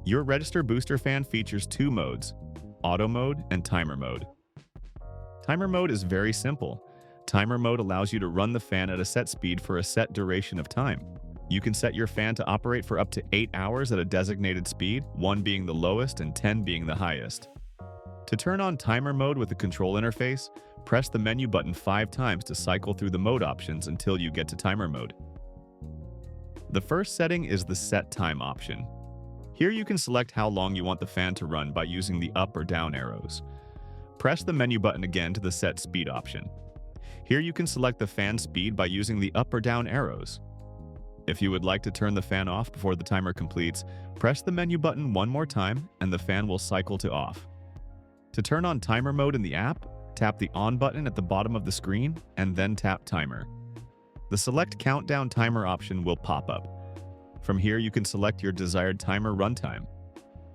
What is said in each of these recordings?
Your Register Booster Fan features two modes, Auto Mode and Timer Mode. Timer Mode is very simple. Timer Mode allows you to run the fan at a set speed for a set duration of time. You can set your fan to operate for up to 8 hours at a designated speed, 1 being the lowest and 10 being the highest. To turn on Timer Mode with the control interface, press the menu button 5 times to cycle through the mode options until you get to Timer Mode. The first setting is the Set Time option. Here you can select how long you want the fan to run by using the up or down arrows. Press the menu button again to the Set Speed option. Here you can select the fan speed by using the up or down arrows. If you would like to turn the fan off before the timer completes, press the menu button one more time and the fan will cycle to off. To turn on Timer Mode in the app, tap the On button at the bottom of the screen and then tap Timer. The Select Countdown Timer option will pop up. From here, you can select your desired timer runtime.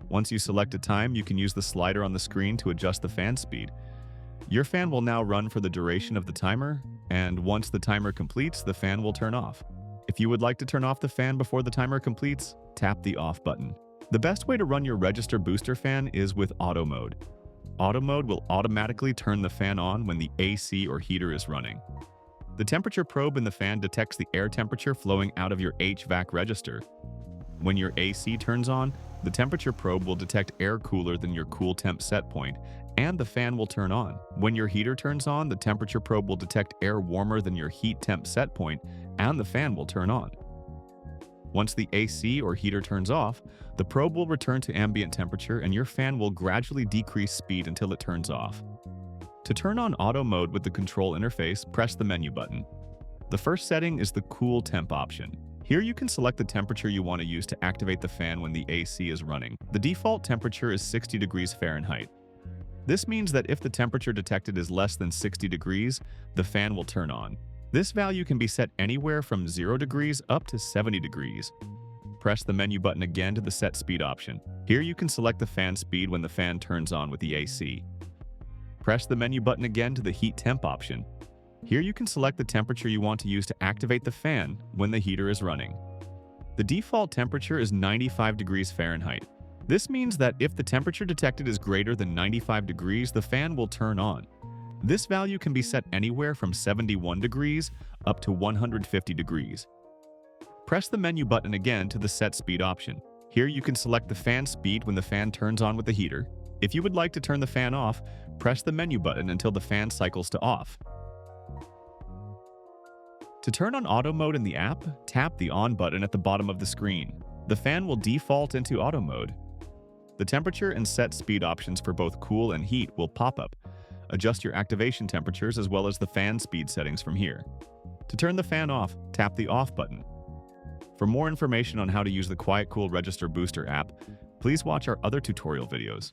Once you select a time, you can use the slider on the screen to adjust the fan speed. Your fan will now run for the duration of the timer, and once the timer completes, the fan will turn off. If you would like to turn off the fan before the timer completes, tap the Off button. The best way to run your Register Booster Fan is with Auto Mode. Auto Mode will automatically turn the fan on when the AC or heater is running. The temperature probe in the fan detects the air temperature flowing out of your HVAC register. When your AC turns on, the temperature probe will detect air cooler than your cool temp set point, and the fan will turn on. When your heater turns on, the temperature probe will detect air warmer than your heat temp set point, and the fan will turn on. Once the AC or heater turns off, the probe will return to ambient temperature and your fan will gradually decrease speed until it turns off. To turn on Auto Mode with the control interface, press the menu button. The first setting is the Cool Temp option. Here you can select the temperature you want to use to activate the fan when the AC is running. The default temperature is 60 degrees Fahrenheit. This means that if the temperature detected is less than 60 degrees, the fan will turn on. This value can be set anywhere from 0 degrees up to 70 degrees. Press the menu button again to the Set Speed option. Here you can select the fan speed when the fan turns on with the AC. Press the menu button again to the Heat Temp option. Here you can select the temperature you want to use to activate the fan when the heater is running. The default temperature is 95 degrees Fahrenheit. This means that if the temperature detected is greater than 95 degrees, the fan will turn on. This value can be set anywhere from 71 degrees up to 150 degrees. Press the menu button again to the Set Speed option. Here you can select the fan speed when the fan turns on with the heater. If you would like to turn the fan off, press the menu button until the fan cycles to off. To turn on Auto Mode in the app, tap the On button at the bottom of the screen. The fan will default into Auto Mode. The temperature and set speed options for both cool and heat will pop up. Adjust your activation temperatures as well as the fan speed settings from here. To turn the fan off, tap the Off button. For more information on how to use the QuietCool Register Booster app, please watch our other tutorial videos.